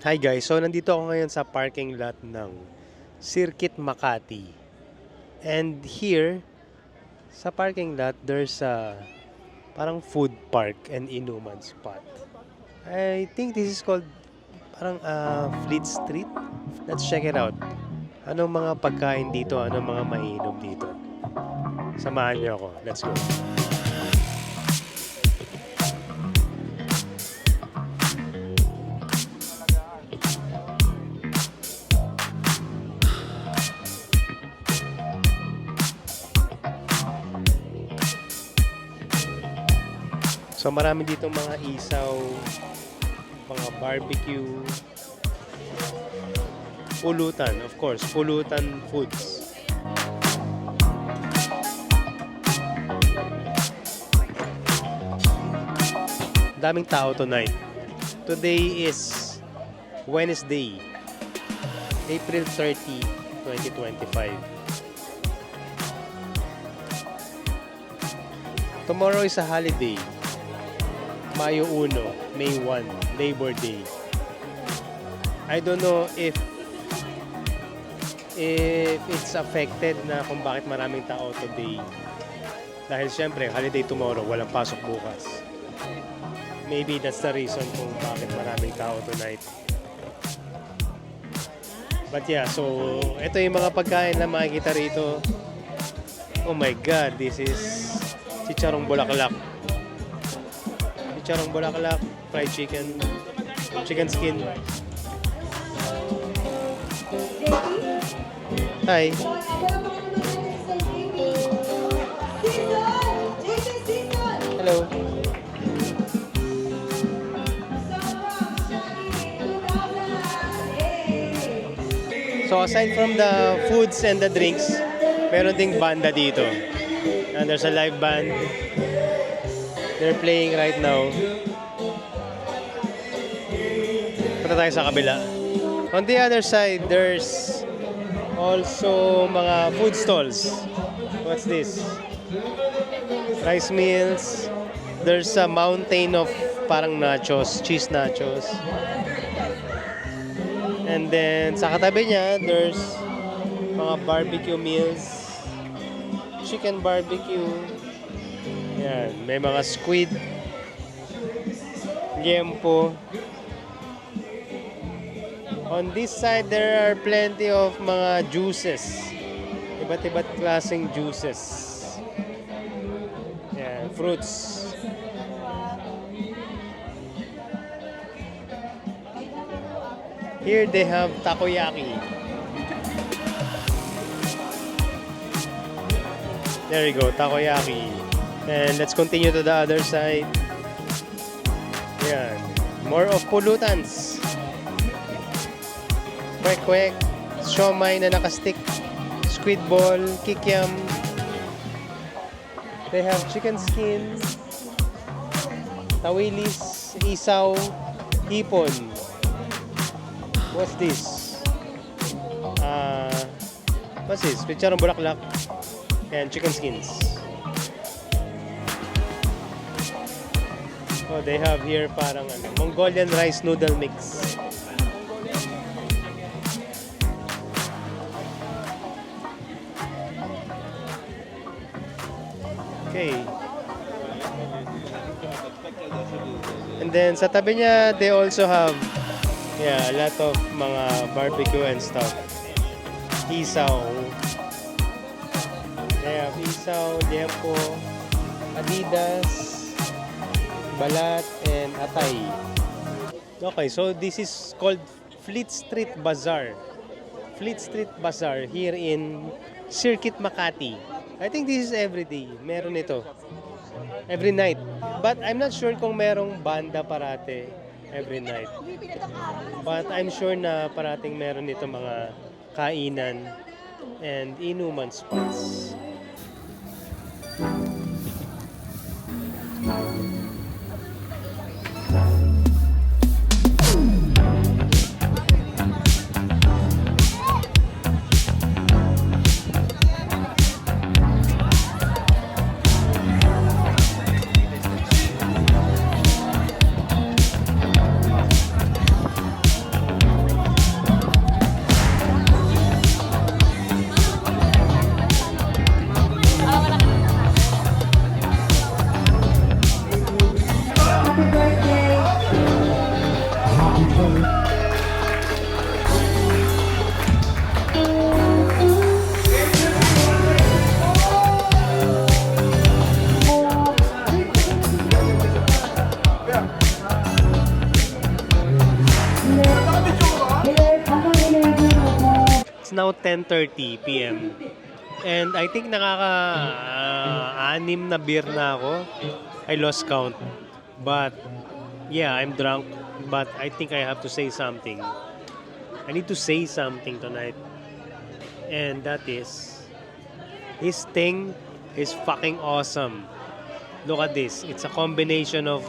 Hi guys, so nandito ako ngayon sa parking lot ng Circuit Makati. And here, sa parking lot, there's a parang food park and inuman spot. I think this is called parang Fleet Street. Let's check it out. Anong mga pagkain dito? Anong mga mainom dito? Samahan niyo ako. Let's go. So marami dito mga isaw, mga barbecue, pulutan, of course, pulutan foods. Daming tao tonight. Today is Wednesday, April 30, 2025. Tomorrow is a holiday. Mayo 1, May 1, Labor Day. I don't know if it's affected na kung bakit maraming tao today. Dahil syempre, holiday tomorrow, walang pasok bukas. Maybe that's the reason kung bakit maraming tao tonight. But yeah, so ito yung mga pagkain na makikita rito. Oh my God, this is chicharong bulaklak. Chicharong bulaklak, fried chicken, chicken skin. Hi. Hello. So aside from the foods and the drinks, meron ding banda dito. And there's a live band. They're playing right now. Punta tayo sa kabila. On the other side, there's also mga food stalls. What's this? Rice meals. There's a mountain of parang nachos, cheese nachos. And then sa katabi niya, there's mga barbecue meals. Chicken barbecue. Yan, may mga squid, liempo. On this side, there are plenty of mga juices. Iba't klaseng juices. Yan, fruits. Here they have takoyaki. There you go, takoyaki. And let's continue to the other side. Yan. More of pulutans. Kwek-kwek, siomay na nakastick, squid ball, kikiam. They have chicken skin, tawilis, isaw, hipon. What's this? What's this? Picharong bulaklak and chicken skins. Oh, they have here parang Mongolian rice noodle mix. Okay. And then sa tabi niya, they also have a lot of mga barbecue and stuff. Isaw. They have isaw, liempo, Adidas, balat, and atay. Okay, so this is called Fleet Street Bazaar. Fleet Street Bazaar here in Circuit Makati. I think this is every day. Meron ito. Every night. But I'm not sure kung merong banda parate every night. But I'm sure na parating meron ito mga kainan and inuman spots. It's now 10:30 p.m. And I think anim na beer na ako. I lost count. But yeah, I'm drunk. But I think I have to say something. I need to say something tonight. And that is, this thing is fucking awesome. Look at this. It's a combination of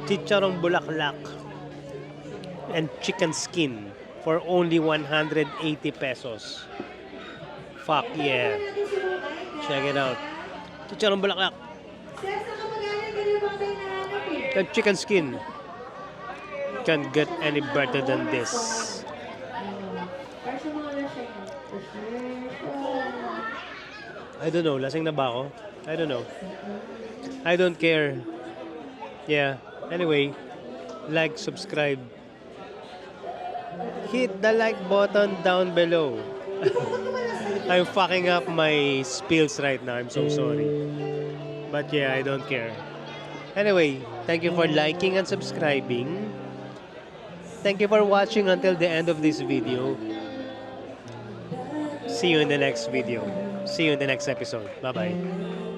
chicharong bulaklak and chicken skin for only 180 pesos. Fuck yeah. Check it out. Chicharong bulaklak and chicken skin. Can't get any better than this. I don't know. Lasing na ba ako? I don't know. I don't care. Yeah. Anyway, like, subscribe. Hit the like button down below. I'm fucking up my spills right now. I'm so sorry. But yeah, I don't care. Anyway, thank you for liking and subscribing. Thank you for watching until the end of this video. See you in the next video. See you in the next episode. Bye-bye.